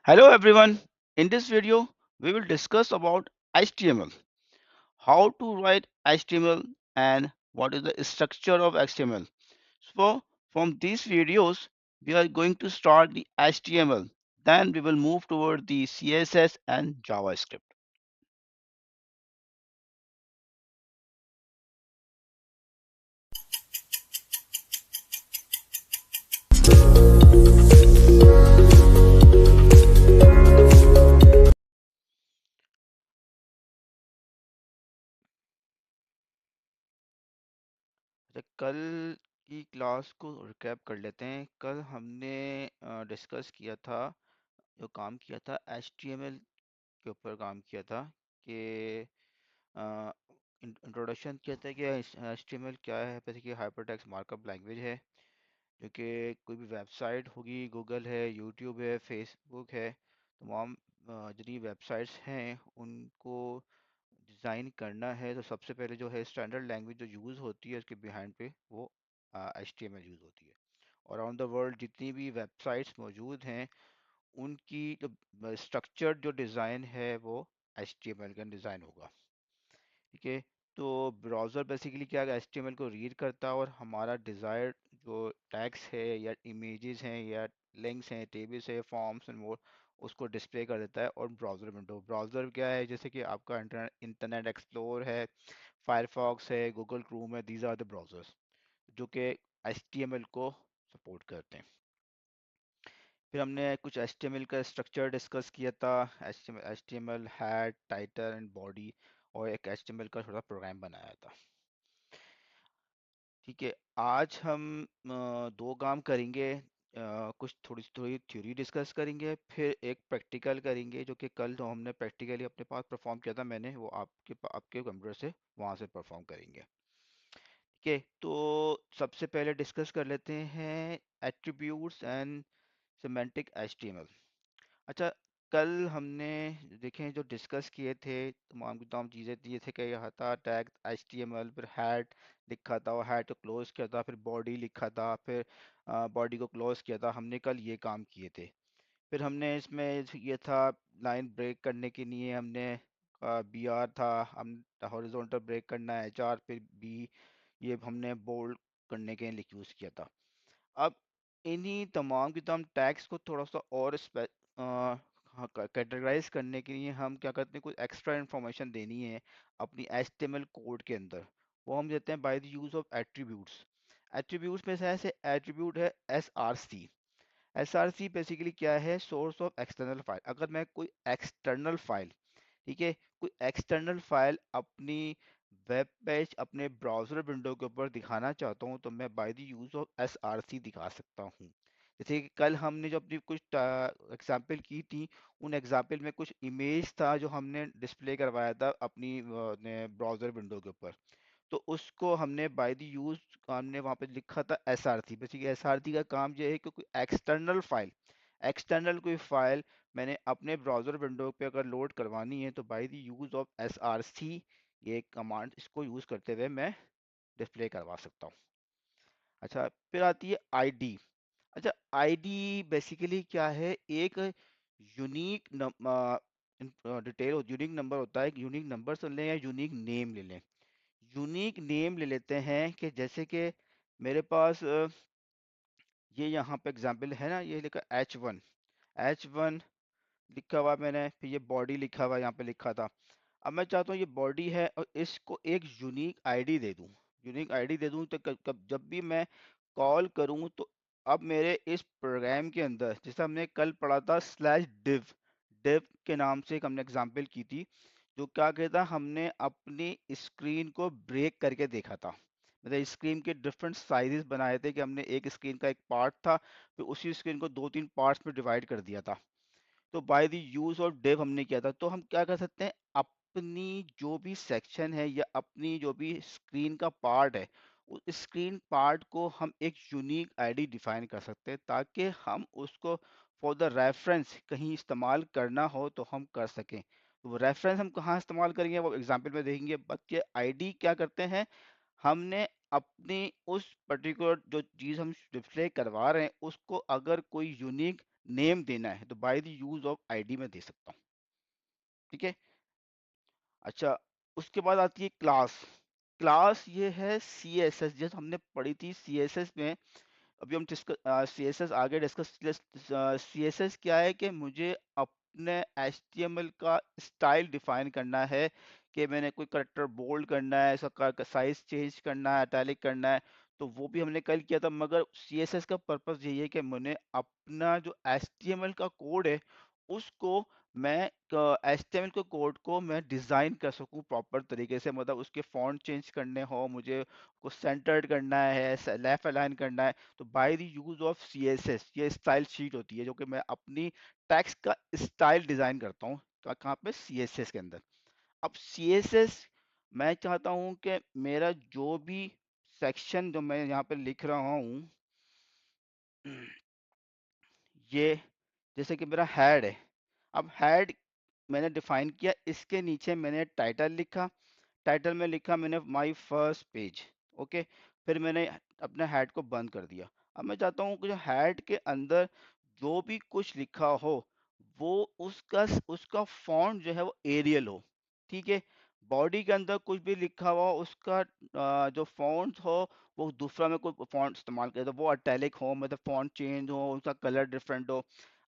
Hello everyone. In this video, we will discuss about HTML, how to write HTML and what is the structure of HTML. So from these videos, we are going to start the HTML. Then we will move toward the CSS and JavaScript. तो कल की class को recap कर लेते हैं। कल हमने discuss किया था, जो काम किया था HTML के ऊपर काम किया था कि इंट्रोडक्शन कहते हैं कि HTML क्या है। बेसिकली हाइपरटेक्स्ट मार्कअप लैंग्वेज है, जो कि कोई भी वेबसाइट होगी, गूगल है, यूट्यूब है, फेसबुक है, तमाम जितनी वेबसाइट्स हैं उनको डिज़ाइन करना है तो सबसे पहले जो है स्टैंडर्ड लैंग्वेज जो यूज़ होती है उसके बिहाइंड पे वो HTML यूज़ होती है। और अराउंड द वर्ल्ड जितनी भी वेबसाइट्स मौजूद हैं उनकी जो स्ट्रक्चर्ड जो डिज़ाइन है वो HTML का डिज़ाइन होगा। ठीक है, तो ब्राउज़र बेसिकली क्या है, HTML को रीड करता है और हमारा डिज़ायर्ड जो टैग्स है या इमेजेस हैं या लिंक्स हैं, टेबल्स है, फॉर्म्स एंड मोर, उसको डिस्प्ले कर देता है। और ब्राउज़र क्या है, जैसे कि आपका इंटरनेट एक्सप्लोर है, फायरफॉक्स है, गूगल क्रोम है, दीज आर द ब्राउज़र्स जो कि HTML को सपोर्ट करते हैं। फिर हमने कुछ HTML का स्ट्रक्चर डिस्कस किया था, HTML head, title and body, और एक HTML का छोटा प्रोग्राम बनाया था। ठीक है, आज हम दो काम करेंगे। कुछ थोड़ी थोड़ी थ्योरी डिस्कस करेंगे, फिर एक प्रैक्टिकल करेंगे, जो कि कल जो हमने प्रैक्टिकली अपने पास परफॉर्म किया था, मैंने वो आपके कंप्यूटर से वहाँ से परफॉर्म करेंगे। ठीक है, तो सबसे पहले डिस्कस कर लेते हैं एट्रीब्यूट्स एंड सिमेंटिक HTML। अच्छा, कल हमने देखें जो डिस्कस किए थे, तमाम की तमाम चीज़ें दिए थे कि यहाँ था टैग HTML, फिर हैड लिखा था और हैड को क्लोज किया था, फिर बॉडी लिखा था, फिर बॉडी को क्लोज किया था। हमने कल ये काम किए थे। फिर हमने इसमें ये था लाइन ब्रेक करने के लिए हमने BR था, हम हॉरिजॉन्टल ब्रेक करना है HR, फिर B, ये हमने बोल्ड करने के लिए यूज़ किया था। अब इन्हीं तमाम की तमाम टैग्स को थोड़ा सा और कैटेगराइज करने के लिए हम क्या करते हैं, कुछ एक्स्ट्रा इंफॉर्मेशन देनी है अपनी HTML कोड के अंदर। वो हम देते हैं bye the use of attributes. Attributes में से ऐसे एट्रीब्यूट है SRC। SRC बेसिकली क्या है, सोर्स ऑफ एक्सटर्नल फाइल। अगर मैं कोई एक्सटर्नल फाइल, ठीक है, कोई एक्सटर्नल फाइल अपनी वेब पेज, अपने ब्राउज़र विंडो के ऊपर दिखाना चाहता हूँ तो मैं by the use of SRC दिखा सकता हूँ। जैसे कि कल हमने जो अपनी कुछ एग्जाम्पल की थी, उन एग्जाम्पल में कुछ इमेज था जो हमने डिस्प्ले करवाया था अपनी ब्राउज़र विंडो के ऊपर। तो उसको हमने बाय द यूज हमने वहाँ पे लिखा था SRC। बेसिकली SRC का काम ये है कि कोई एक्सटर्नल कोई फाइल मैंने अपने ब्राउज़र विंडो पे अगर लोड करवानी है तो bye the use of SRC, ये कमांड, इसको यूज़ करते हुए मैं डिस्प्ले करवा सकता हूँ। अच्छा, फिर आती है ID। अच्छा, ID बेसिकली क्या है, एक यूनिक डिटेल, यूनिक नंबर होता है। यूनिक नंबर से लें या यूनिक नेम ले लें। यूनिक नेम ले लेते हैं कि जैसे कि मेरे पास ये यहाँ पे एग्जांपल है ना, ये लिखा H1 लिखा हुआ मैंने, फिर ये बॉडी लिखा हुआ यहाँ पे लिखा था। अब मैं चाहता हूँ ये बॉडी है और इसको एक यूनिक आईडी दे दूँ। यूनिक आईडी दे दूँ तो जब भी मैं कॉल करूँ तो अब मेरे इस प्रोग्राम के अंदर, जैसे हमने कल पढ़ा था /div, div के नाम से एक हमने एग्जांपल की थी, जो क्या कहता, हमने अपनी स्क्रीन को ब्रेक करके देखा था। मतलब स्क्रीन के डिफरेंट साइजेस बनाए थे कि हमने एक स्क्रीन का एक पार्ट था, फिर उसी स्क्रीन को 2-3 पार्ट्स में डिवाइड कर दिया था। तो bye the use of div हमने किया था। तो हम क्या कर सकते हैं, अपनी जो भी सेक्शन है या अपनी जो भी स्क्रीन का पार्ट है, उस स्क्रीन पार्ट को हम एक यूनिक आईडी डिफाइन कर सकते हैं, ताकि हम उसको फॉर द रेफरेंस कहीं इस्तेमाल करना हो तो हम कर सकें। तो वो रेफरेंस हम कहाँ इस्तेमाल करेंगे वो एग्जाम्पल में देखेंगे। बट आईडी क्या करते हैं, हमने अपनी उस पर्टिकुलर जो चीज़ हम डिस्प्ले करवा रहे हैं उसको अगर कोई यूनिक नेम देना है तो bye the use of ID में दे सकता हूँ। ठीक है। अच्छा, उसके बाद आती है क्लास। क्लास ये है सी एस एस, जैसे हमने पढ़ी थी सी एस एस में। अभी हम सी एस एस आगे डिस्कस। सी एस एस क्या है कि मुझे अपने एच टी एम एल का स्टाइल डिफाइन करना है, कि मैंने कोई करेक्टर बोल्ड करना है, इसका साइज चेंज करना है, इटैलिक करना है। तो वो भी हमने कल किया था, मगर सी एस एस का पर्पस यही है कि मैंने अपना जो एच टी एम एल का कोड है उसको मैं HTML के कोड को मैं डिज़ाइन कर सकूं प्रॉपर तरीके से, मतलब उसके फॉन्ट चेंज करने हो मुझे, को सेंटर्ड करना है, लेफ्ट अलाइन करना है, तो bye the use of CSS ये स्टाइल शीट होती है जो कि मैं अपनी टेक्स्ट का स्टाइल डिज़ाइन करता हूँ कहाँ पे, CSS के अंदर। अब CSS मैं चाहता हूँ कि मेरा जो भी सेक्शन जो मैं यहाँ पे लिख रहा हूँ, ये जैसे कि मेरा हेड है। अब हेड मैंने डिफाइन किया, इसके नीचे मैंने टाइटल लिखा, टाइटल में लिखा मैंने माय फर्स्ट पेज। ओके, फिर मैंने अपने हेड को बंद कर दिया। अब मैं चाहता हूँ कि जो हेड के अंदर जो भी कुछ लिखा हो वो उसका उसका फॉन्ट जो है वो एरियल हो। ठीक है। बॉडी के अंदर कुछ भी लिखा हुआ हो उसका जो फॉन्ट हो वो दूसरा में कोई फॉन्ट इस्तेमाल करे तो वो अटैलिक हो, मतलब फॉन्ट चेंज हो, उसका कलर डिफरेंट हो।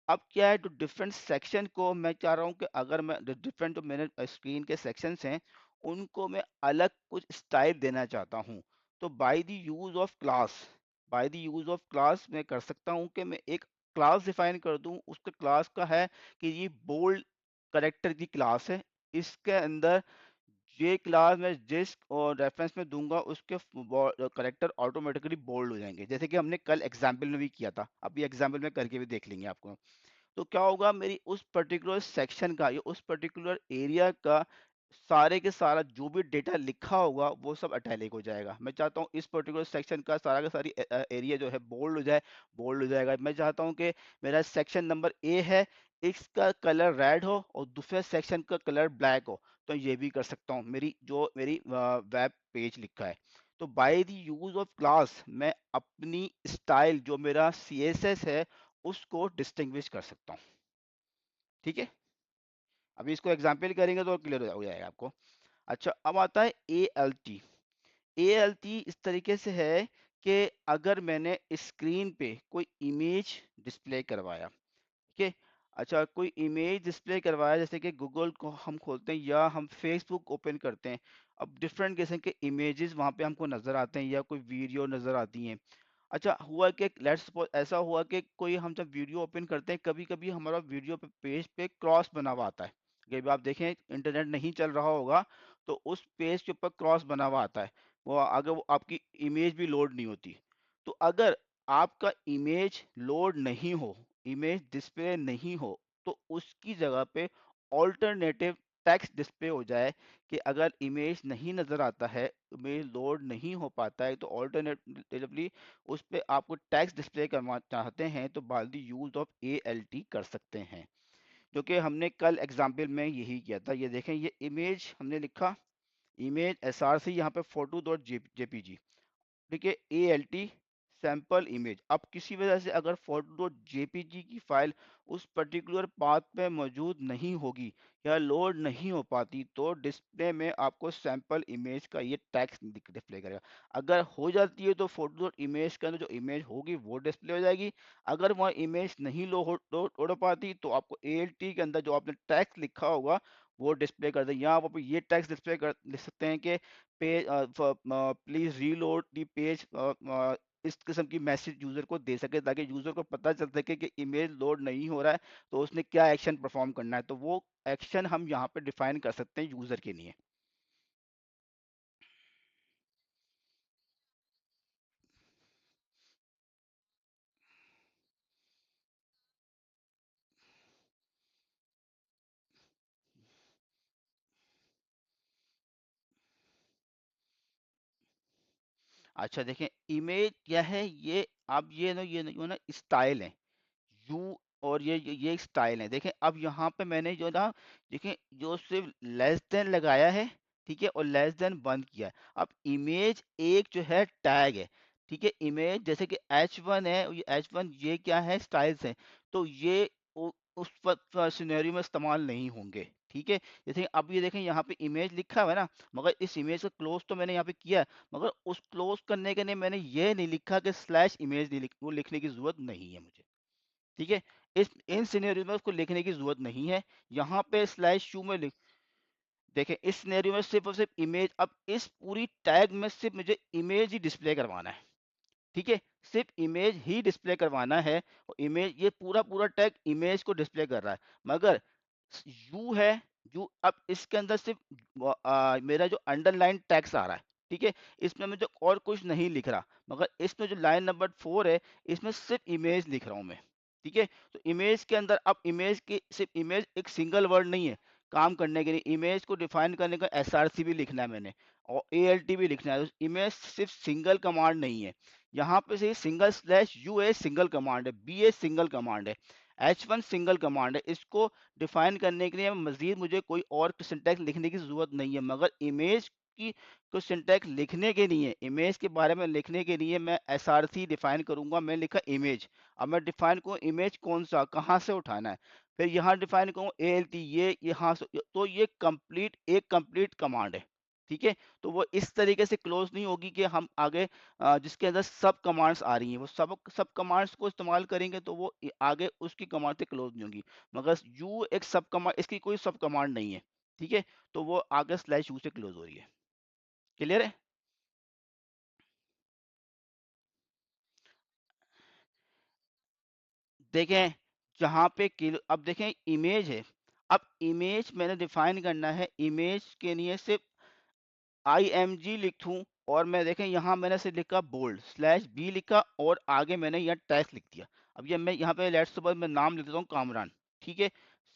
अब क्या है, जो डिफरेंट सेक्शन को मैं चाह रहा हूँ कि अगर मैं डिफरेंट जो मेरे स्क्रीन के सेक्शंस हैं उनको मैं अलग कुछ स्टाइल देना चाहता हूँ, तो bye the use of class, bye the use of class मैं कर सकता हूँ कि मैं एक क्लास डिफाइन कर दूं। उसके क्लास का है कि ये बोल्ड करेक्टर की क्लास है, इसके अंदर ये क्लास मैं जिस और रेफरेंस में दूंगा उसके करेक्टर ऑटोमेटिकली बोल्ड हो जाएंगे, जैसे कि हमने कल एग्जाम्पल में भी किया था। अभी एग्जाम्पल में करके भी देख लेंगे आपको। तो क्या होगा, मेरी उस पर्टिकुलर सेक्शन का या उस पर्टिकुलर एरिया का सारे के सारा जो भी डेटा लिखा होगा वो सब अटैलिक हो जाएगा। मैं चाहता हूँ इस पर्टिकुलर सेक्शन का सारा का सारी एरिया जो है बोल्ड हो जाए, बोल्ड हो जाएगा। मैं चाहता हूँ कि मेरा सेक्शन नंबर ए है, इसका कलर रेड हो और दूसरे सेक्शन का कलर ब्लैक हो, तो ये भी कर सकता हूँ मेरी जो मेरी वेब पेज लिखा है। तो bye the use of class मैं अपनी स्टाइल जो मेरा CSS है उसको डिस्टिंग्विश कर सकता हूँ। ठीक है। अभी इसको एग्जाम्पल करेंगे तो क्लियर हो जाएगा आपको। अच्छा, अब आता है ALT। ALT इस तरीके से है कि अगर मैंने स्क्रीन पे कोई इमेज डिस्प्ले करवाया, ठीक है। अच्छा, कोई इमेज डिस्प्ले करवाया, जैसे कि गूगल को हम खोलते हैं या हम फेसबुक ओपन करते हैं, अब डिफरेंट किस्म के इमेजेस वहाँ पे हमको नज़र आते हैं या कोई वीडियो नज़र आती हैं। अच्छा, हुआ कि लेट्स सपोज ऐसा हुआ कि कोई हम जब वीडियो ओपन करते हैं कभी कभी हमारा वीडियो पे पेज पे क्रॉस बना हुआ आता है। कभी भी आप देखें इंटरनेट नहीं चल रहा होगा तो उस पेज के ऊपर क्रॉस बना हुआ आता है, वो अगर वो आपकी इमेज भी लोड नहीं होती। तो अगर आपका इमेज लोड नहीं हो, इमेज डिस्प्ले नहीं हो, तो उसकी जगह पे ऑल्टरनेटिव टेक्स्ट डिस्प्ले हो जाए, कि अगर इमेज नहीं नज़र आता है, इमेज लोड नहीं हो पाता है, तो ऑल्टरनेटिवली उस पे आपको टेक्स्ट डिस्प्ले करना चाहते हैं तो bye the use of ALT कर सकते हैं, जो कि हमने कल एग्जाम्पल में यही किया था। ये देखें, ये इमेज हमने लिखा, इमेज SRC, यहाँ पे फोटो डॉट JPG। ठीक है, ALT सैंपल इमेज। अब किसी वजह से अगर फोटो JPG की फाइल उस पर्टिकुलर पाथ पे मौजूद नहीं होगी या लोड नहीं हो पाती तो डिस्प्ले में आपको सैंपल इमेज का ये टेक्स्ट डिस्प्ले करेगा। अगर हो जाती है तो फोटो इमेज के अंदर जो इमेज होगी वो डिस्प्ले हो जाएगी। अगर वह इमेज नहीं लोड हो पाती तो आपको ALT के अंदर जो आपने टेक्स्ट लिखा होगा वो डिस्प्ले कर दें। यहाँ आप ये टेक्स्ट डिस्प्ले कर लिख सकते हैं कि page please reload the page, इस किस्म की मैसेज यूजर को दे सके ताकि यूजर को पता चल सके कि इमेज लोड नहीं हो रहा है तो उसने क्या एक्शन परफॉर्म करना है, तो वो एक्शन हम यहाँ पे डिफाइन कर सकते हैं यूजर के लिए। अच्छा देखें, इमेज क्या है, ये अब ये ना स्टाइल है, यू और ये स्टाइल है। देखें अब यहाँ पे मैंने जो ना, देखें जो सिर्फ लेस देन लगाया है, ठीक है, और लेस देन बंद किया है। अब इमेज एक जो है टैग है, ठीक है, इमेज जैसे कि H1 है, ये H1 ये क्या है, स्टाइल्स है। तो ये उस सिनेरियो में इस्तेमाल नहीं होंगे। ठीक है, जैसे अब ये देखें यहाँ पे इमेज लिखा हुआ है ना, मगर इस इमेज का क्लोज तो मैंने यहाँ पे किया है, मगर उस क्लोज करने के लिए मैंने ये नहीं लिखा कि स्लैश इमेज वो लिखने की जरूरत नहीं है मुझे। ठीक है, इस इन सिनेरियो में उसको लिखने की जरूरत नहीं है। यहाँ पे स्लैश शू में देखें, इस सिनेरियो में सिर्फ और सिर्फ इमेज, अब इस पूरी टैग में सिर्फ मुझे इमेज ही डिस्प्ले करवाना है। ठीक है, सिर्फ इमेज ही डिस्प्ले करवाना है, और इमेज, ये पूरा पूरा टैग इमेज को डिस्प्ले कर रहा है। मगर यू है, यू, अब इसके अंदर सिर्फ मेरा जो अंडरलाइन टैक्स आ रहा है। ठीक है, इसमें मुझे और कुछ नहीं लिख रहा, मगर इसमें जो लाइन नंबर 4 है, इसमें सिर्फ इमेज लिख रहा हूं मैं। ठीक है, तो इमेज के अंदर, अब इमेज की सिर्फ इमेज एक सिंगल वर्ड नहीं है, काम करने के लिए इमेज को डिफाइन करने का एसआरसी भी लिखना है मैंने, और एएलटी भी लिखना है। तो इमेज सिर्फ सिंगल कमांड नहीं है, यहाँ पे से single slash U a single command है, बी ए सिंगल कमांड है, H1 सिंगल कमांड है। इसको डिफाइन करने के लिए मजीद मुझे कोई और सिंटैक्स लिखने की जरूरत नहीं है, मगर इमेज की को सिंटैक्स लिखने के लिए, इमेज के बारे में लिखने के लिए मैं एसआरसी डिफाइन करूंगा। मैं लिखा इमेज, अब मैं डिफाइन करूँ इमेज कौन सा, कहाँ से उठाना है, फिर यहाँ डिफाइन करूँ ALT, ये यहाँ से, तो ये कंप्लीट एक कंप्लीट कमांड है। ठीक है, तो वो इस तरीके से क्लोज नहीं होगी कि हम आगे जिसके अंदर सब कमांड्स आ रही हैं, वो सब कमांड्स को इस्तेमाल करेंगे तो वो आगे उसकी कमांड से क्लोज नहीं होगी। मगर यू एक सब कमांड, इसकी कोई सब कमांड नहीं है। ठीक है, तो वो आगे स्लैश यू से क्लोज हो रही है। क्लियर है? देखें, जहां पे किलो, अब देखें इमेज है, अब इमेज मैंने डिफाइन करना है, इमेज के लिए सिर्फ IMG लिखूं, और मैं देखें यहाँ मैंने सिर्फ लिखा बोल्ड स्लैश बी लिखा, और आगे मैंने यहाँ टेक्स्ट लिख दिया। अब ये मैं यहाँ पे लेट्स सपोज मैं नाम लिख देता हूँ कामरान। ठीक है,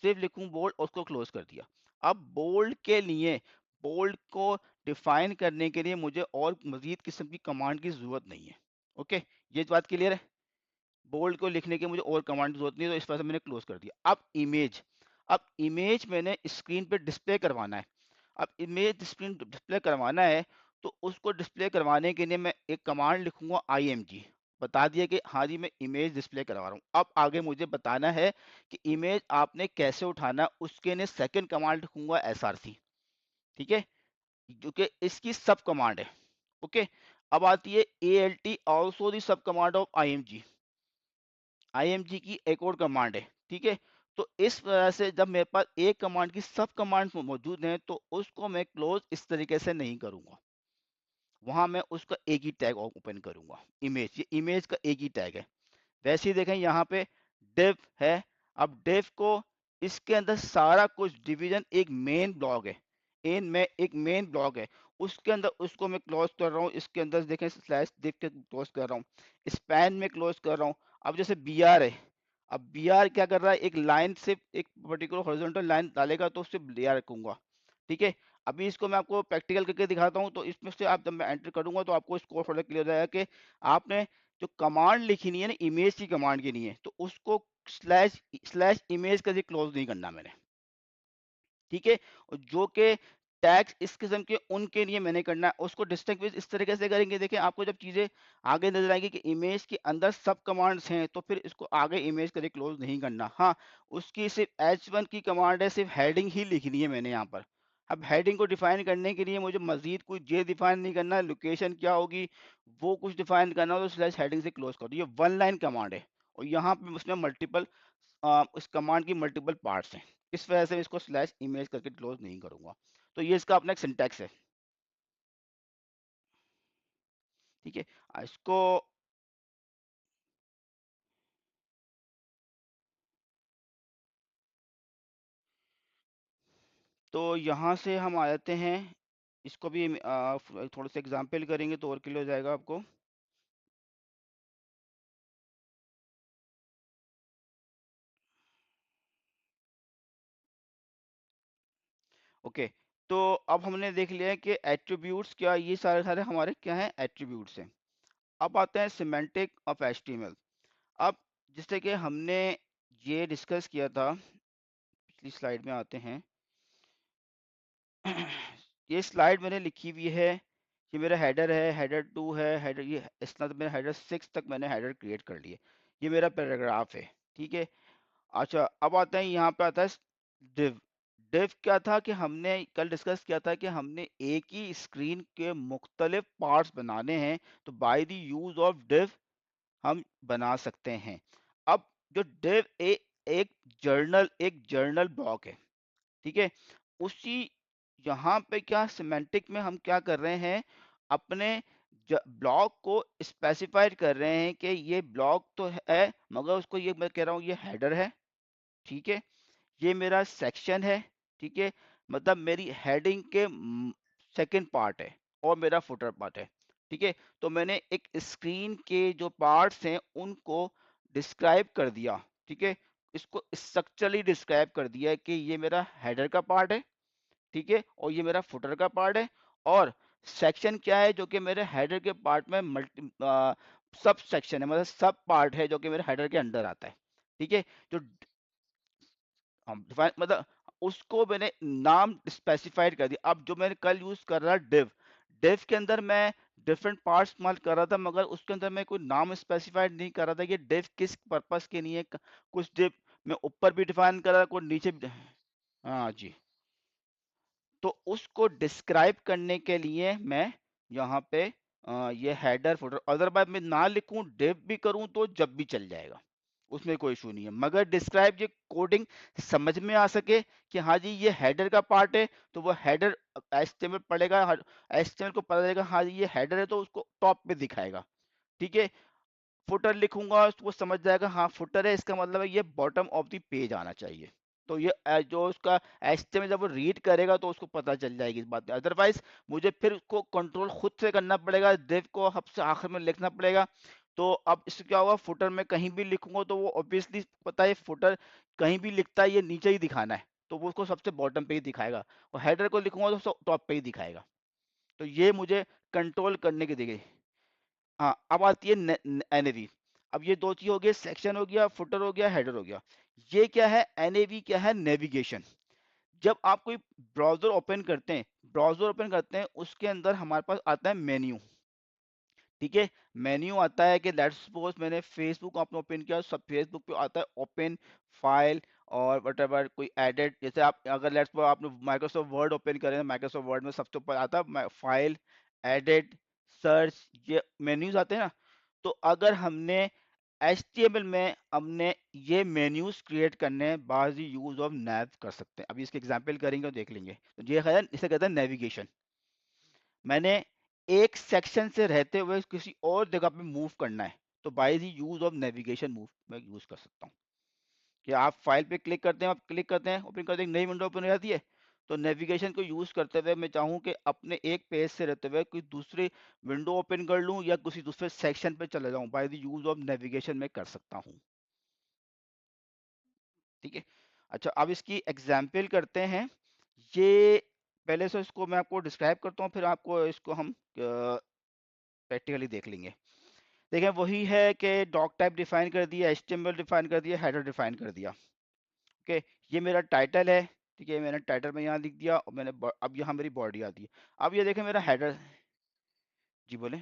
सिर्फ लिखूं बोल्ड और उसको क्लोज कर दिया। अब बोल्ड के लिए, बोल्ड को डिफाइन करने के लिए मुझे और मजीद किस्म की कमांड की जरूरत नहीं है। ओके, ये बात क्लियर है? बोल्ड को लिखने की मुझे और कमांड की जरूरत नहीं है, तो इस वजह से मैंने क्लोज कर दिया। अब इमेज मैंने स्क्रीन पे डिस्प्ले करवाना है। अब इमेज स्क्रीन डिस्प्ले करवाना है, तो उसको डिस्प्ले करवाने के लिए मैं एक कमांड लिखूंगा IMG, बता दिया कि हाँ जी मैं इमेज डिस्प्ले करवा रहा हूँ। अब आगे मुझे बताना है कि इमेज आपने कैसे उठाना है, उसके लिए सेकंड कमांड लिखूंगा SRC। ठीक है, क्योंकि इसकी सब कमांड है। ओके, अब आती है ALT, ऑल्सो दी सब कमांड ऑफ IMG की एक और कमांड है। ठीक है, तो इस वजह से जब मेरे पास एक कमांड की सब कमांड मौजूद हैं, तो उसको मैं क्लोज इस तरीके से नहीं करूंगा, वहां मैं उसका एक ही टैग ओपन करूंगा, इमेज, ये इमेज का एक ही टैग है। वैसे ही देखें यहाँ पे div है, अब div को, इसके अंदर सारा कुछ डिवीजन एक मेन ब्लॉक है, इन में एक मेन ब्लॉक है, उसके अंदर उसको मैं क्लोज कर रहा हूँ। इसके अंदर देखें स्लैश div के क्लोज कर रहा हूँ, स्पैन में क्लोज कर रहा हूँ। अब जैसे br है, अब br क्या कर रहा है, एक लाइन से एक पर्टिकुलर हॉरिजॉन्टल लाइन डालेगा तो उससे br रखूंगा। ठीक है, अभी इसको मैं आपको प्रैक्टिकल करके दिखाता हूँ, तो इसमें से आप जब मैं एंटर करूंगा तो आपको स्कोर थोड़ा क्लियर हो जाएगा कि आपने जो कमांड लिखी है ना इमेज की कमांड के लिए, तो उसको स्लैश स्लैश इमेज का क्लोज नहीं करना मैंने। ठीक है, और जो कि टैग्स इस किस्म के उनके लिए मैंने करना है, उसको डिस्टिंग्विश इस तरीके से करेंगे। देखिए आपको जब चीजें आगे नजर आएंगी कि इमेज के अंदर सब कमांड्स हैं, तो फिर इसको आगे इमेज का क्लोज नहीं करना। हाँ, उसकी सिर्फ H1 की कमांड है, सिर्फ हेडिंग ही लिखनी है मैंने यहाँ पर। अब हेडिंग को डिफाइन करने के लिए मुझे मजीद कुछ ये डिफाइन नहीं करना, लोकेशन क्या होगी वो कुछ डिफाइन करना हो, तो स्लैश हेडिंग से क्लोज कर दो। ये वन लाइन कमांड है, और यहाँ पे उसमें मल्टीपल, इस कमांड की मल्टीपल पार्ट्स हैं, इस वजह से इसको स्लैश इमेज करके क्लोज नहीं करूंगा। तो ये इसका अपना एक सिंटैक्स है। ठीक है, इसको, तो यहाँ से हम आ जाते हैं, इसको भी थोड़ा सा एग्जाम्पल करेंगे तो और क्लियर हो जाएगा आपको। ओके, तो अब हमने देख लिया है कि एट्रीब्यूट्स क्या, ये सारे सारे हमारे क्या हैं, एट्रीब्यूट्स हैं। अब आते हैं सिमेंटिक ऑफ HTML। अब जैसे कि हमने ये डिस्कस किया था, पिछली स्लाइड में आते हैं। ये स्लाइड मैंने लिखी हुई है, ये मेरा हेडर है, हेडर 2 है, हेडर, ये इस तरह मेरा हेडर 6 तक मैंने हेडर क्रिएट कर लिए, ये मेरा पैराग्राफ है। ठीक है, अच्छा, अब आते हैं यहाँ पे आता है div। div क्या था कि हमने कल डिस्कस किया था कि हमने एक ही स्क्रीन के मुख्तलिफ पार्ट्स बनाने हैं, तो bye the use of div हम बना सकते हैं। अब जो div एक जर्नल ब्लॉक है, ठीक है। उसी यहाँ पे क्या सिमेंटिक में हम क्या कर रहे हैं, अपने ब्लॉक को स्पेसिफाइड कर रहे हैं कि ये ब्लॉक तो है, मगर उसको ये मैं कह रहा हूँ ये हेडर है, ठीक है। ये मेरा सेक्शन है, ठीक है। मतलब मेरी हेडिंग के सेकंड पार्ट है और मेरा फुटर पार्ट है, ठीक है। तो मैंने एक स्क्रीन के जो पार्ट्स हैं उनको डिस्क्राइब कर दिया, ठीक है। इसको स्ट्रक्चरली डिस्क्राइब कर दिया है कि ये मेरा हेडर का पार्ट है, ठीक है, और ये मेरा फुटर का पार्ट है। और सेक्शन क्या है, जो कि मेरे हेडर के पार्ट में सब सेक्शन है, मतलब सब पार्ट है जो कि मेरे हेडर के अंडर आता है, ठीक है। जो हम डिफाइन मतलब उसको मैंने नाम स्पेसिफाइड कर दिया। अब जो मैंने कल यूज कर रहा डिव, डिव के अंदर मैं डिफरेंट पार्ट्स इस्तेमाल कर रहा था, मगर उसके अंदर मैं कोई नाम स्पेसिफाइड नहीं कर रहा था कि डिव किस पर्पस के लिए। कुछ डिव मैं ऊपर भी डिफाइन कर रहा था, कुछ नीचे भी। हाँ जी। तो उसको डिस्क्राइब करने के लिए मैं यहाँ पे ये हेडर फुटर, अदरवाइज मैं ना लिखूं डिव भी करूं तो जब भी चल जाएगा, उसमें कोई इशू नहीं है। मगर डिस्क्राइब ये कोडिंग समझ में आ सके कि हाँ जी ये हेडर का पार्ट है, तो वो हेडर एचटीएमएल पढ़ेगा, एचटीएमएल को पता चलेगा हाँ जी ये हेडर है, तो उसको टॉप पे दिखाएगा, ठीक है। फुटर लिखूंगा तो वो समझ जाएगा हाँ फुटर है, इसका मतलब है ये बॉटम ऑफ द पेज आना चाहिए। तो ये जो उसका एचटीएमएल जब वो रीड करेगा तो उसको पता चल जाएगी इस बात। अदरवाइज मुझे फिर उसको कंट्रोल खुद से करना पड़ेगा, दिव को सबसे आखिर में लिखना पड़ेगा। तो अब इससे क्या होगा, फुटर में कहीं भी लिखूंगा तो वो ऑब्वियसली पता है फुटर कहीं भी लिखता है ये नीचे ही दिखाना है, तो वो उसको सबसे बॉटम पे ही दिखाएगा। और हेडर को लिखूंगा तो टॉप पे ही दिखाएगा। तो ये मुझे कंट्रोल करने की देगी। हाँ, अब आती है एनएवी। अब ये दो चीज हो गई, सेक्शन हो गया, फुटर हो गया, हेडर हो गया। ये क्या है, एनएवी क्या है, नेविगेशन। जब आप कोई ब्राउजर ओपन करते हैं उसके अंदर हमारे पास आता है मेन्यू, ठीक है। मेन्यू आता है कि लेट्स सपोज मैंने फेसबुक आपने ओपन किया, सब फेसबुक पे आता है ओपन फाइल और वट कोई एडिट। जैसे आप अगर लेट्स सपोज आपने माइक्रोसॉफ्ट वर्ड ओपन करें, माइक्रोसॉफ्ट वर्ड में सबसे ऊपर आता है फाइल, एडिट, सर्च, ये मेन्यूज आते हैं ना। तो अगर हमने HTML में हमने ये मेन्यूज क्रिएट करने हैं, बाज यूज ऑफ नैव कर सकते हैं। अभी इसके एग्जांपल करेंगे और देख लेंगे। तो ये है, इसे कहते हैं नेविगेशन। मैंने एक सेक्शन से रहते हुए किसी और जगह पे मूव करना है, तो bye the use of navigation move मैं यूज कर सकता हूँ। कि आप फाइल पे क्लिक करते हैं, आप क्लिक करते हैं, ओपन करते हैं, नई विंडो ओपन हो जाती है। तो नेविगेशन को यूज करते हुए मैं चाहूँ कि अपने एक पेज से रहते हुए कोई दूसरी विंडो ओपन कर लूँ या किसी दूसरे सेक्शन पे चले जाऊँ, bye the use of navigation में कर सकता हूँ, ठीक है। अच्छा, अब इसकी एग्जाम्पल करते हैं। ये पहले से इसको मैं आपको डिस्क्राइब करता हूँ, फिर आपको इसको हम प्रैक्टिकली देख लेंगे। देखें, वही है कि डॉक टाइप डिफाइन कर दिया, एचटीएमएल डिफाइन कर दिया, हेडर डिफाइन कर दिया, ओके। ये मेरा टाइटल है, ठीक है। मैंने टाइटल में यहाँ लिख दिया और अब यहाँ मेरी बॉडी आती है। अब ये देखें मेरा हेडर। जी बोले।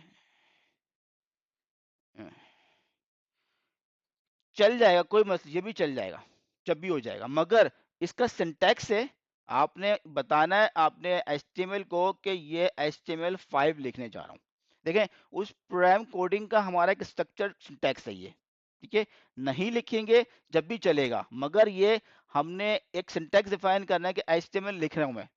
चल जाएगा, कोई मसला, ये भी चल जाएगा, जब भी हो जाएगा। मगर इसका सिंटैक्स है, आपने बताना है आपने HTML को कि ये HTML5 लिखने जा रहा हूँ। देखें, उस प्रोग्राम कोडिंग का हमारा एक स्ट्रक्चर सिंटैक्स है ये, ठीक है। नहीं लिखेंगे जब भी चलेगा, मगर ये हमने एक सिंटैक्स डिफाइन करना है कि HTML लिख रहा हूँ मैं,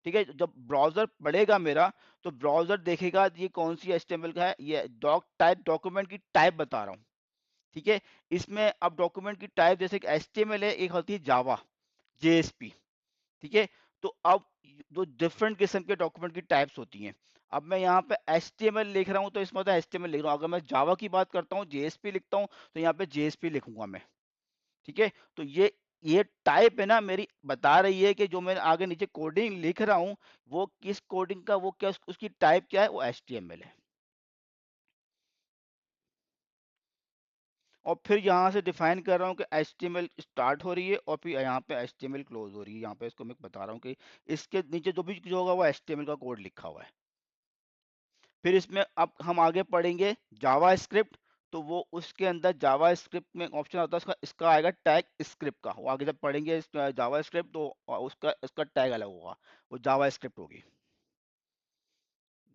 ठीक है। जब ब्राउजर पढ़ेगा मेरा, तो ब्राउजर देखेगा ये कौन सी HTML का है, ये डॉक्यूमेंट की टाइप बता रहा हूँ, ठीक है। इसमें अब डॉक्यूमेंट की टाइप जैसे कि HTML है, एक होती है जावा, JSP, ठीक है। तो अब जो डिफरेंट किस्म के डॉक्यूमेंट की टाइप्स होती हैं, अब मैं यहाँ पे HTML लिख रहा हूँ तो इसमें होता है HTML लिख रहा हूँ। अगर मैं जावा की बात करता हूँ, JSP लिखता हूँ, तो यहाँ पे JSP लिखूंगा मैं, ठीक है। तो ये टाइप है ना मेरी, बता रही है कि जो मैं आगे नीचे कोडिंग लिख रहा हूँ वो किस कोडिंग का, वो क्या उसकी टाइप क्या है, वो HTML है। और फिर यहाँ से डिफाइन कर रहा हूँ कि HTML स्टार्ट हो रही है और फिर यहाँ पे HTML क्लोज हो रही है। यहाँ पे इसको मैं बता रहा हूँ कि इसके नीचे जो भी जो होगा वो HTML का कोड लिखा हुआ है। फिर इसमें अब हम आगे पढ़ेंगे जावा स्क्रिप्ट। तो वो उसके अंदर जावा स्क्रिप्ट में ऑप्शन आता है उसका, इसका आएगा टैग स्क्रिप्ट का। वो आगे जब पढ़ेंगे जावा स्क्रिप्ट तो उसका उसका टैग अलग होगा, वो जावा स्क्रिप्ट होगी।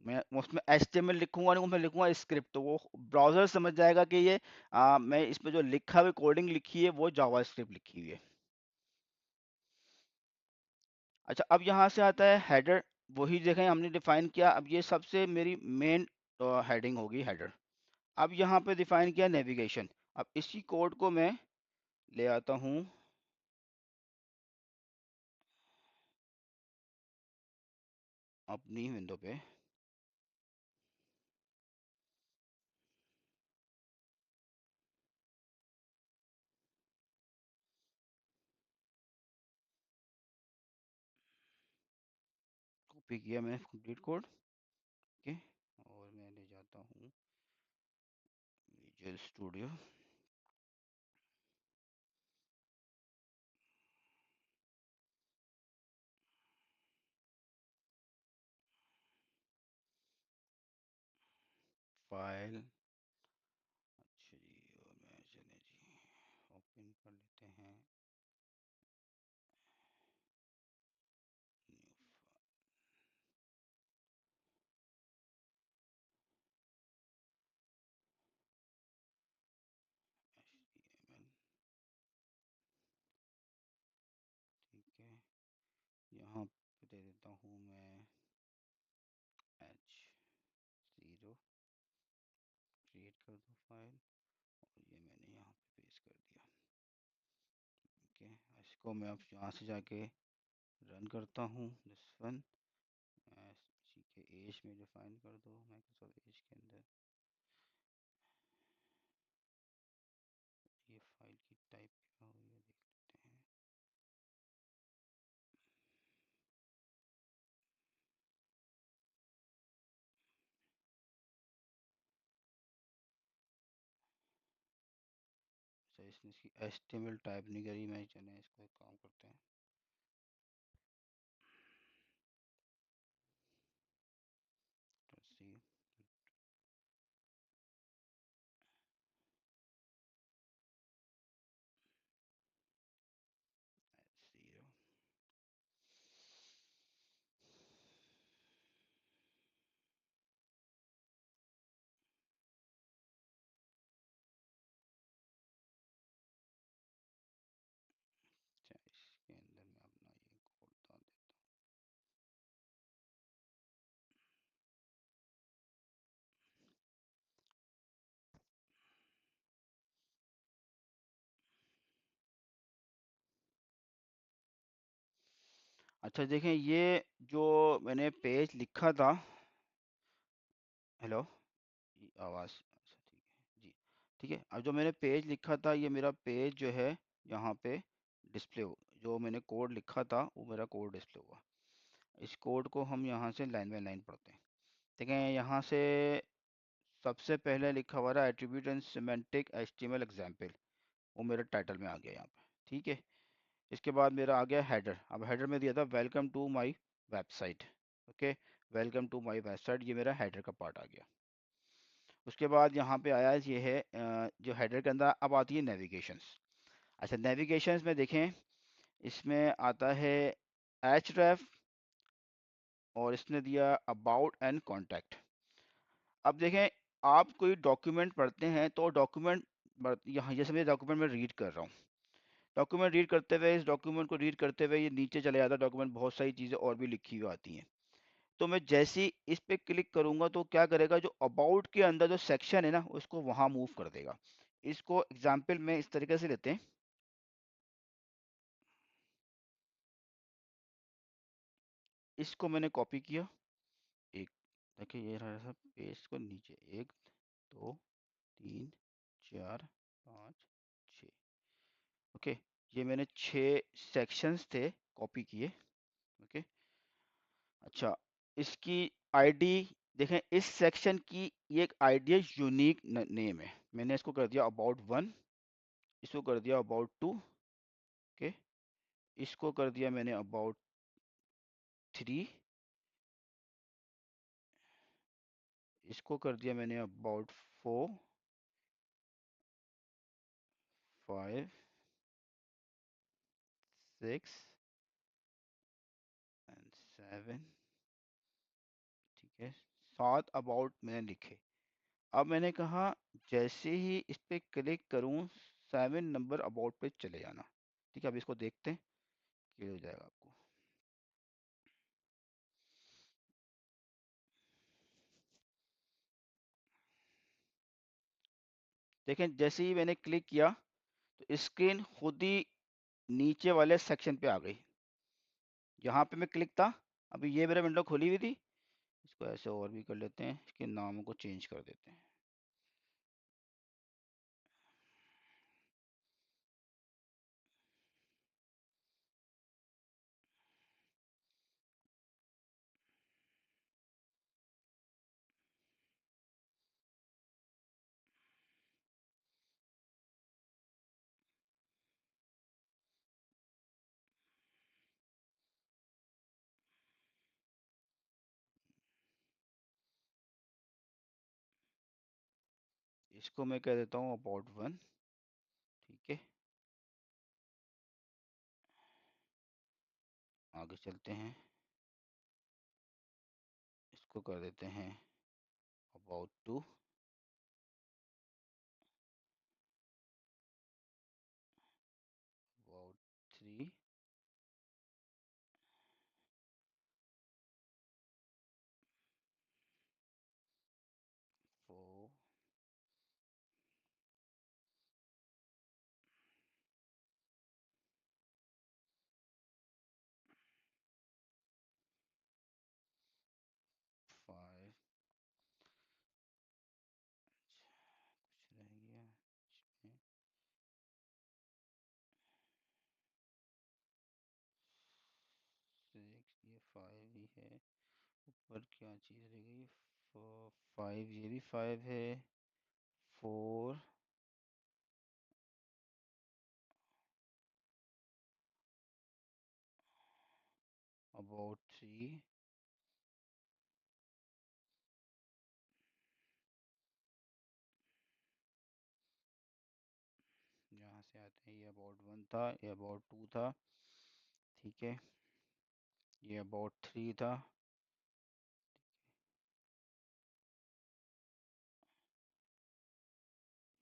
मैं उसमें HTML लिखूंगा नहीं, उसमें लिखूंगा स्क्रिप्ट, तो वो ब्राउजर समझ जाएगा कि ये मैं इसमें जो लिखा हुआ कोडिंग लिखी है वो जावा स्क्रिप्ट लिखी हुई है। अच्छा, अब यहाँ से आता है हेडर। वही देखें हमने डिफाइन किया, अब ये सबसे मेरी मेन हेडिंग होगी हेडर। अब यहाँ पे डिफाइन किया नेविगेशन। अब इसी कोड को मैं ले आता हूँ अपनी विंडो पे। कॉपी किया मैंने कंप्लीट कोड। ओके, और मैं ले जाता हूँ विजुअल स्टूडियो। फाइल, अच्छा जी, और मैं चले जी ओपन कर लेते हैं न्यू HTML। ठीक है, यहाँ पे दे देता हूँ मैं H0, क्रिएट कर दो फाइल, और ये मैंने यहाँ पे पेस्ट कर दिया। ठीक है, इसको मैं अब यहाँ से जाके रन करता हूँ दिस वन। इसी के एज में डिफाइन कर दो माइक्रोसॉफ्ट एज के अंदर। ये फाइल की टाइप क्या हुई है देख लेते हैं। अच्छा, इसने इसकी HTML टाइप नहीं करी, मैं चले इसको एक काम करते हैं। सी जीरो। अच्छा, इसके अंदर मैं अपना ये कोड डाल देता हूँ। अच्छा देखें, ये जो मैंने पेज लिखा था, हेलो, आवाज़, अच्छा ठीक है जी। ठीक है, अब जो मैंने पेज लिखा था, ये मेरा पेज जो है यहाँ पे डिस्प्ले हो, जो मैंने कोड लिखा था वो मेरा कोड डिस्प्ले हुआ। इस कोड को हम यहाँ से लाइन बाय लाइन पढ़ते हैं। देखें यहाँ से सबसे पहले लिखा हुआ रहा attribute and semantic HTML example, वो मेरे टाइटल में आ गया यहाँ पे। ठीक है, इसके बाद मेरा आ गया हेडर। अब हेडर में दिया था welcome to my website. Okay, welcome to my website, ये मेरा हेडर का पार्ट आ गया। उसके बाद यहाँ पे आया ये है जो हेडर के अंदर अब आती है नेविगेशंस। अच्छा, नेविगेशंस में देखें, इसमें आता है href, और इसने दिया अबाउट एंड कॉन्टैक्ट। अब देखें, आप कोई डॉक्यूमेंट पढ़ते हैं तो डॉक्यूमेंट, यहाँ जैसे मैं डॉक्यूमेंट में रीड कर रहा हूँ, डॉक्यूमेंट रीड करते हुए, इस डॉक्यूमेंट को रीड करते हुए ये नीचे चले जाता है डॉक्यूमेंट, बहुत सारी चीज़ें और भी लिखी हुई आती हैं। तो मैं जैसे ही इस पे क्लिक करूंगा तो क्या करेगा, जो अबाउट के अंदर जो सेक्शन है ना उसको वहां मूव कर देगा। इसको एग्जाम्पल में इस तरीके से लेते हैं। इसको मैंने कॉपी किया, एक, देखिए ये रहा सब पेज को नीचे, एक, दो, तीन, चार, पाँच, छ। ओके, ये मैंने 6 सेक्शंस थे कॉपी किए। ओके, अच्छा, इसकी आईडी देखें, इस सेक्शन की ये एक आईडी है, यूनिक नेम है। मैंने इसको कर दिया अबाउट 1, इसको कर दिया अबाउट 2। ओके, इसको कर दिया मैंने अबाउट 3, इसको कर दिया मैंने अबाउट 4, 5 6 एंड 7। ठीक है, 7 अबाउट मैंने लिखे। अब मैंने कहा जैसे ही इस पे क्लिक करूं 7 नंबर अबाउट पे चले जाना। ठीक है, अब इसको देखते हैं, क्लियर हो जाएगा आपको। देखें, जैसे ही मैंने क्लिक किया तो स्क्रीन खुद ही नीचे वाले सेक्शन पे आ गई। यहाँ पे मैं क्लिक था, अभी ये मेरा विंडो खुली हुई थी। इसको ऐसे और भी कर लेते हैं, इसके नामों को चेंज कर देते हैं। इसको मैं कह देता हूँ अबाउट 1। ठीक है, आगे चलते हैं, इसको कर देते हैं अबाउट 2। अबाउट 3। 4। 5। कुछ रह गया इसमें, 6, ये 5 ही है। ऊपर क्या चीज़ रह गई? 5, ये भी 5 है। 4। अबाउट 3। यहाँ से आते हैं, ये अबाउट 1 था, ये अबाउट 2 था। ठीक है, ये अबाउट 3 था।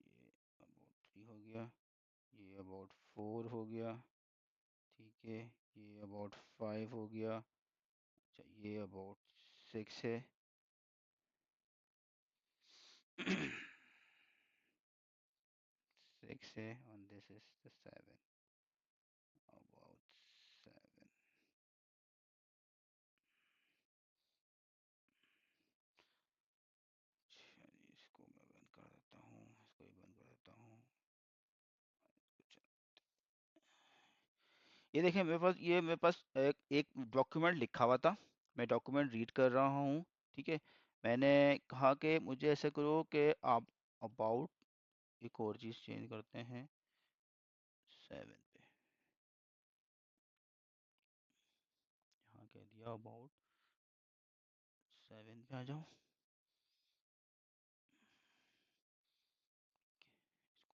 ये अबाउट 3 हो गया, ये अबाउट 4 हो गया। ठीक है, ये अबाउट 5 हो गया। अच्छा, ये अबाउट 6 है। 6 है, and this is the 7। About 7। चलिए, इसको मैं बंद कर देता हूँ, इसको भी बंद कर देता हूँ। अच्छा, ये देखिए, मेरे पास एक डॉक्यूमेंट लिखा हुआ था। मैं डॉक्यूमेंट रीड कर रहा हूँ। ठीक है, मैंने कहा कि मुझे ऐसे करो कि आप अबाउट, एक और चीज़ चेंज करते हैं 7 पे। यहाँ कह दिया अबाउट 7 पे आ जाओ।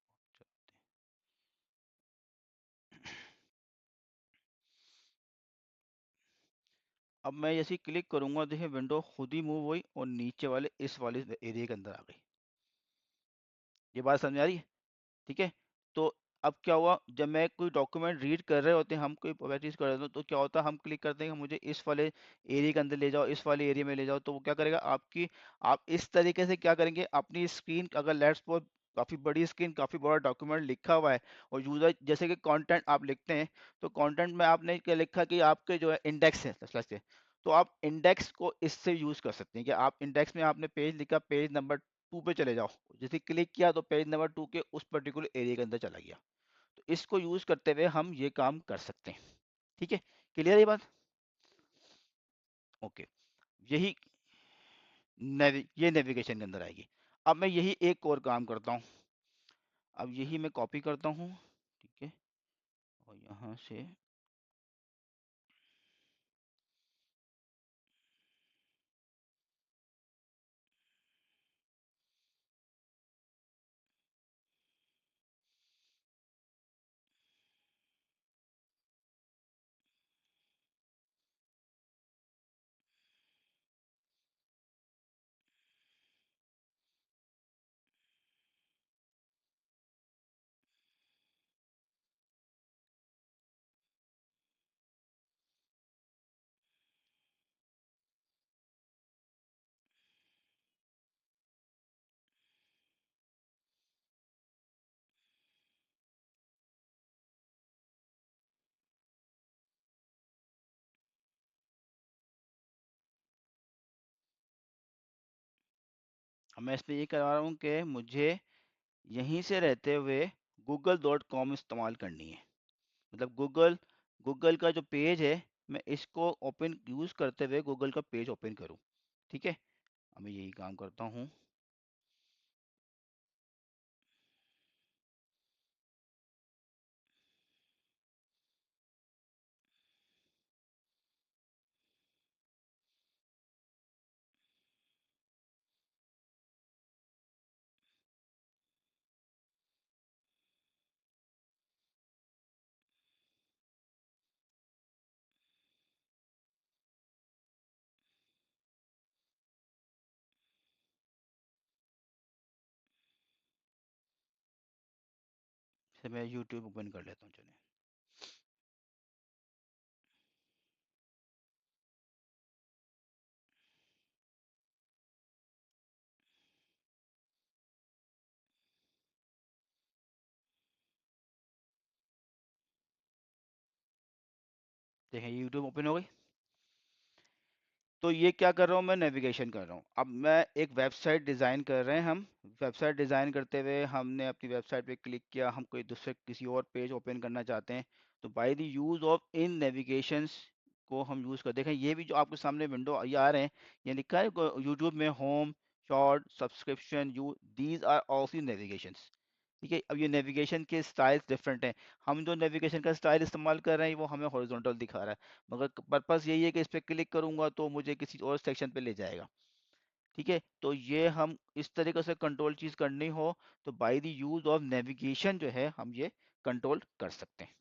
इसको चलाते हैं। अब मैं जैसे ही क्लिक करूंगा, देखिए विंडो खुद ही मूव हुई और नीचे वाले इस वाले एरिया के अंदर आ गई। ये बात समझ आ रही है? ठीक है, तो अब क्या हुआ, जब मैं कोई डॉक्यूमेंट रीड कर रहे होते हैं, हम कोई प्रैक्टिस कर रहे होते हैं, तो क्या होता है, हम क्लिक करते हैं कि मुझे इस वाले एरिया के अंदर ले जाओ, इस वाले एरिया में ले जाओ, तो वो क्या करेगा आपकी, आप इस तरीके से क्या करेंगे, अपनी स्क्रीन, अगर लेट्स सपोज काफ़ी बड़ी स्क्रीन, काफ़ी बड़ा डॉक्यूमेंट लिखा हुआ है, और यूज़र जैसे कि कंटेंट आप लिखते हैं, तो कंटेंट में आपने क्या लिखा कि आपके जो है इंडेक्स है से, तो आप इंडेक्स को इससे यूज़ कर सकते हैं कि आप इंडेक्स में आपने पेज लिखा, पेज नंबर 2 पे चले जाओ, जैसे क्लिक किया तो पेज नंबर 2 के उस पर्टिकुलर एरिया के अंदर चला गया। तो इसको यूज करते हुए हम ये काम कर सकते हैं। ठीक है, क्लियर ये बात? ओके, यही ये नेविगेशन के अंदर आएगी। अब मैं यही एक और काम करता हूँ, अब यही मैं कॉपी करता हूँ। ठीक है, और यहाँ से अब मैं इसमें ये करा रहा हूँ कि मुझे यहीं से रहते हुए google.com इस्तेमाल करनी है। मतलब गूगल गूगल का जो पेज है, मैं इसको ओपन यूज़ करते हुए गूगल का पेज ओपन करूँ। ठीक है, अब मैं यही काम करता हूँ। से मैं यूट्यूब ओपन कर लेता हूँ, चलिए। देखें यूट्यूब ओपन हो गई। तो ये क्या कर रहा हूँ, मैं नेविगेशन कर रहा हूँ। अब मैं एक वेबसाइट डिज़ाइन कर रहे हैं हम। वेबसाइट डिज़ाइन करते हुए हमने अपनी वेबसाइट पे क्लिक किया, हम कोई दूसरे किसी और पेज ओपन करना चाहते हैं, तो by the use of in navigations को हम यूज़ कर। देखें ये भी जो आपके सामने विंडो ये आ रहे हैं, ये लिखा है यूट्यूब में home, short, subscription, you, these are also navigations. ठीक है, अब ये नेविगेशन के स्टाइल्स डिफरेंट हैं। हम जो नेविगेशन का स्टाइल इस्तेमाल कर रहे हैं वो हमें हॉरिजॉन्टल दिखा रहा है, मगर पर्पस यही है कि इस पर क्लिक करूंगा तो मुझे किसी और सेक्शन पे ले जाएगा। ठीक है, तो ये हम इस तरीके से कंट्रोल चीज करनी हो तो bye the use of navigation जो है हम ये कंट्रोल कर सकते हैं।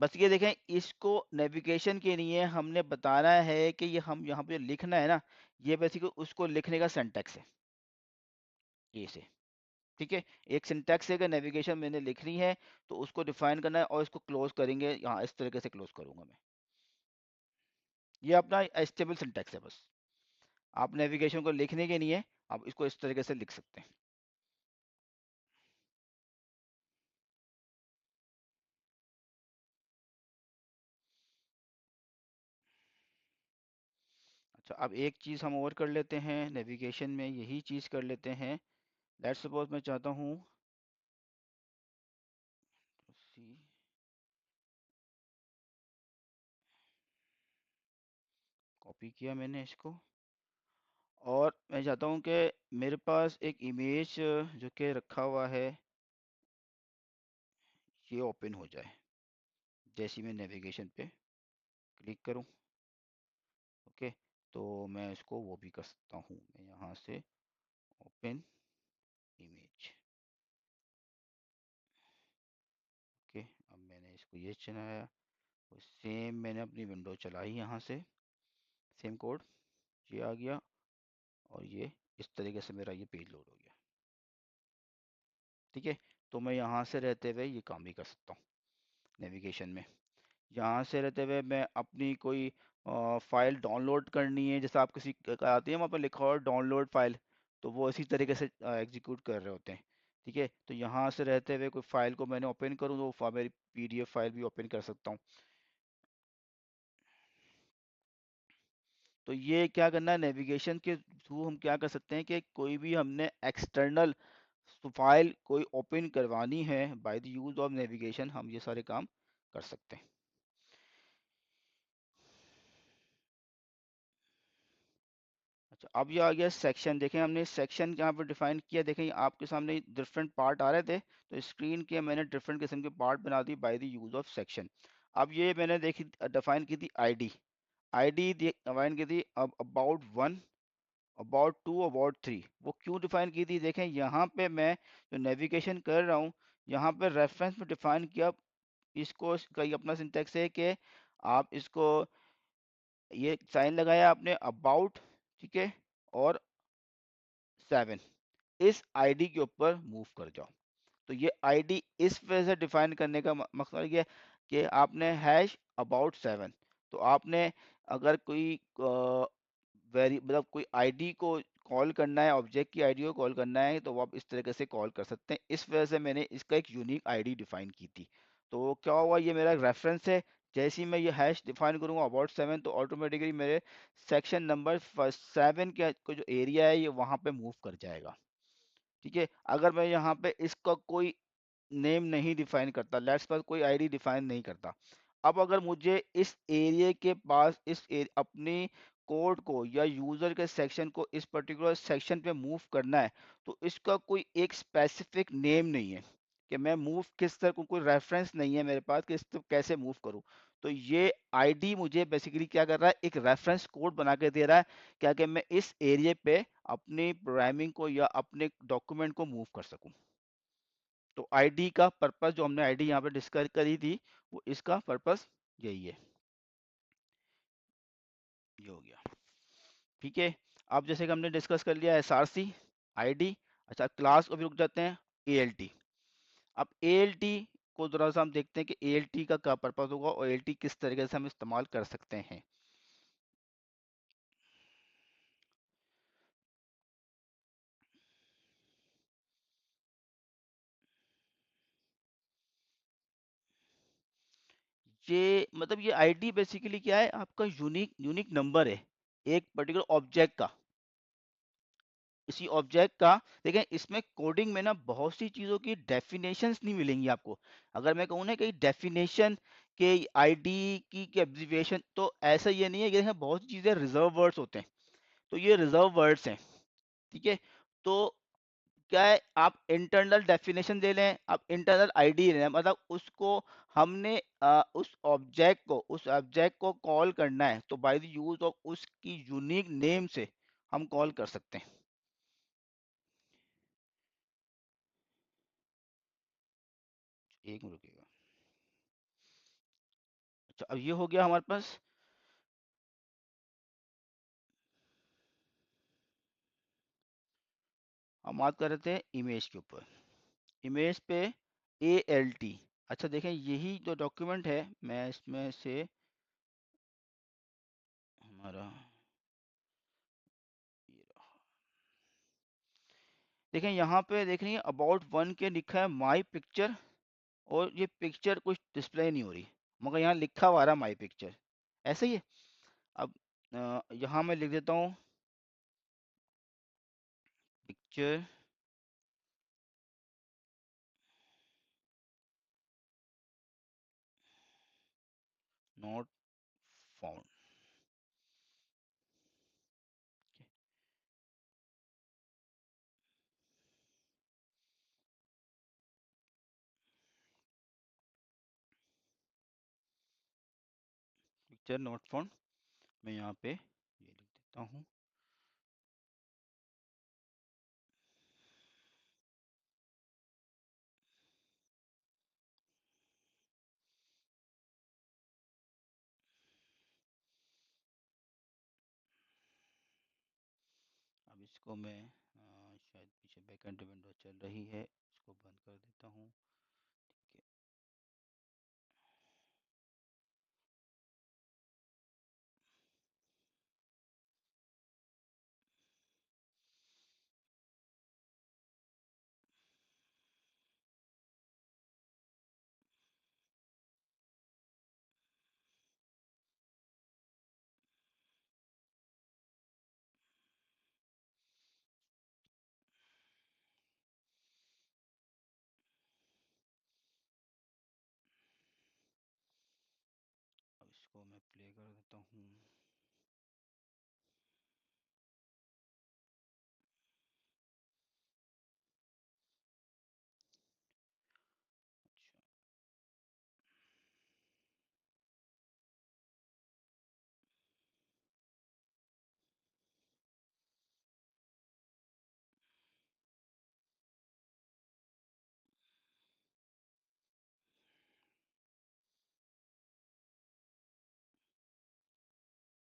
बस ये देखें, इसको नेविगेशन के लिए हमने बताना है कि ये हम यहाँ पे लिखना है ना, ये बेसिकली उसको लिखने का सिंटैक्स है, ये से। ठीक है, एक सिंटैक्स है कि नेविगेशन मैंने लिखनी है, तो उसको डिफाइन करना है और इसको क्लोज करेंगे, यहाँ इस तरीके से क्लोज करूंगा मैं। ये अपना एचटीएमएल सिंटैक्स है बस। आप नेविगेशन को लिखने के लिए आप इसको इस तरीके से लिख सकते हैं। अच्छा, अब एक चीज़ हम और कर लेते हैं नेविगेशन में, यही चीज़ कर लेते हैं। लेट्स सपोज मैं चाहता हूँ सी, कॉपी किया मैंने इसको, और मैं चाहता हूँ कि मेरे पास एक इमेज जो कि रखा हुआ है ये ओपन हो जाए जैसे ही मैं नेविगेशन पे क्लिक करूँ। ओके, तो मैं इसको वो भी कर सकता हूँ, मैं यहाँ से ओपन इमेज। ओके, अब मैंने इसको ये चलाया, तो सेम मैंने अपनी विंडो चलाई यहाँ से, सेम कोड, ये आ गया, और ये इस तरीके से मेरा ये पेज लोड हो गया। ठीक है, तो मैं यहाँ से रहते हुए ये काम भी कर सकता हूँ नेविगेशन में। यहाँ से रहते हुए मैं अपनी कोई फाइल डाउनलोड करनी है, जैसे आप किसी आती है वहाँ पर लिखा हो डाउनलोड फाइल, तो वो इसी तरीके से एग्जीक्यूट कर रहे होते हैं। ठीक है, तो यहाँ से रहते हुए कोई फाइल को मैंने ओपन करूँ तो वो मेरी पीडीएफ फाइल भी ओपन कर सकता हूँ। तो ये क्या करना है, नेविगेशन के थ्रू हम क्या कर सकते हैं कि कोई भी हमने एक्सटर्नल फाइल कोई ओपन करवानी है, bye the use of navigation हम ये सारे काम कर सकते हैं। अच्छा, अब ये आ गया सेक्शन। देखें हमने सेक्शन यहाँ पर डिफाइन किया, देखें आपके सामने डिफरेंट पार्ट आ रहे थे, तो स्क्रीन के मैंने डिफरेंट किस्म के पार्ट बना दी by the use of section. अब ये मैंने देखी डिफाइन की थी आईडी, आईडी डिफाइन की थी अब about one, about two, about three. वो क्यों डिफाइन की थी, देखें यहाँ पे मैं जो नेविगेशन कर रहा हूँ यहाँ पे रेफरेंस में डिफाइन किया, इसको इसका ये अपना सिंटेक्स है कि आप इसको ये साइन लगाया आपने अबाउट, ठीक है, और 7, इस आईडी के ऊपर मूव कर जाओ। तो ये आईडी इस वजह से डिफाइन करने का मकसद ये है कि आपने हैश अबाउट 7, तो आपने अगर कोई वेरी मतलब कोई आईडी को कॉल करना है, ऑब्जेक्ट की आईडी को कॉल करना है, तो वो आप इस तरीके से कॉल कर सकते हैं। इस वजह से मैंने इसका एक यूनिक आईडी डिफाइन की थी। तो क्या हुआ, ये मेरा रेफरेंस है। जैसे ही मैं ये हैश डिफाइन करूंगा अबाउट 7, तो ऑटोमेटिकली मेरे सेक्शन नंबर 7 के को जो एरिया है ये वहां पे मूव कर जाएगा। ठीक है, अगर मैं यहाँ पे इसका कोई नेम नहीं डिफाइन करता, लेट्स पर कोई आईडी डिफाइन नहीं करता, अब अगर मुझे इस एरिया के पास अपनी कोड को या यूजर के सेक्शन को इस पर्टिकुलर सेक्शन पे मूव करना है, तो इसका कोई एक स्पेसिफिक नेम नहीं है कि मैं मूव किस तरह, कोई रेफरेंस नहीं है मेरे पास कि इस तरह कैसे मूव करूं। तो ये आईडी मुझे बेसिकली क्या कर रहा है, एक रेफरेंस कोड बना के दे रहा है क्या, कि मैं इस एरिया पे अपनी प्रोग्रामिंग को या अपने डॉक्यूमेंट को मूव कर सकूं। तो आईडी का पर्पस, जो हमने आईडी यहाँ पे डिस्कस करी थी, वो इसका पर्पस यही है। ये हो गया। ठीक है, अब जैसे कि हमने डिस्कस कर लिया एसआरसी, आईडी। अच्छा, क्लास को भी रुक जाते हैं, एएलटी। अब एएलटी को थोड़ा सा हम देखते हैं कि एएलटी का क्या पर्पस होगा और एएलटी किस तरीके से हम इस्तेमाल कर सकते हैं। ये मतलब ये आईडी बेसिकली क्या है, आपका यूनिक यूनिक नंबर है एक पर्टिकुलर ऑब्जेक्ट का। इसी ऑब्जेक्ट का, देखें इसमें कोडिंग में ना बहुत सी चीज़ों की डेफिनेशंस नहीं मिलेंगी आपको। अगर मैं कहूँ ना कि डेफिनेशन के आईडी की एब्रिविएशन, तो ऐसा ये नहीं है कि देखें बहुत सी चीज़ें रिजर्व वर्ड्स होते हैं, तो ये रिजर्व वर्ड्स हैं। ठीक है, तो क्या है, आप इंटरनल डेफिनेशन दे लें, आप इंटरनल आईडी ले लें, मतलब उसको हमने उस ऑब्जेक्ट को कॉल करना है, तो बाय द यूज ऑफ उसकी यूनिक नेम से हम कॉल कर सकते हैं। एक मिनट रुकिएगा। अच्छा, अब ये हो गया हमारे पास। हम बात कर रहे थे इमेज के ऊपर। इमेज पे ए एल टी। अच्छा देखें, यही जो डॉक्यूमेंट है, मैं इसमें से हमारा ये रहा। देखें यहाँ पे देख रही है अबाउट 1 के लिखा है माई पिक्चर, और ये पिक्चर कुछ डिस्प्ले नहीं हो रही, मगर यहाँ लिखा हुआ रहा माई पिक्चर, ऐसे ही है। अब यहाँ मैं लिख देता हूँ picture not found. Picture not found, मैं यहाँ पे ये लिख देता हूँ। अब इसको मैं शायद पीछे बैकएंड विंडो चल रही है, इसको बंद कर देता हूँ। ठीक है, अब इसको मैं प्ले कर देता हूँ। अच्छा,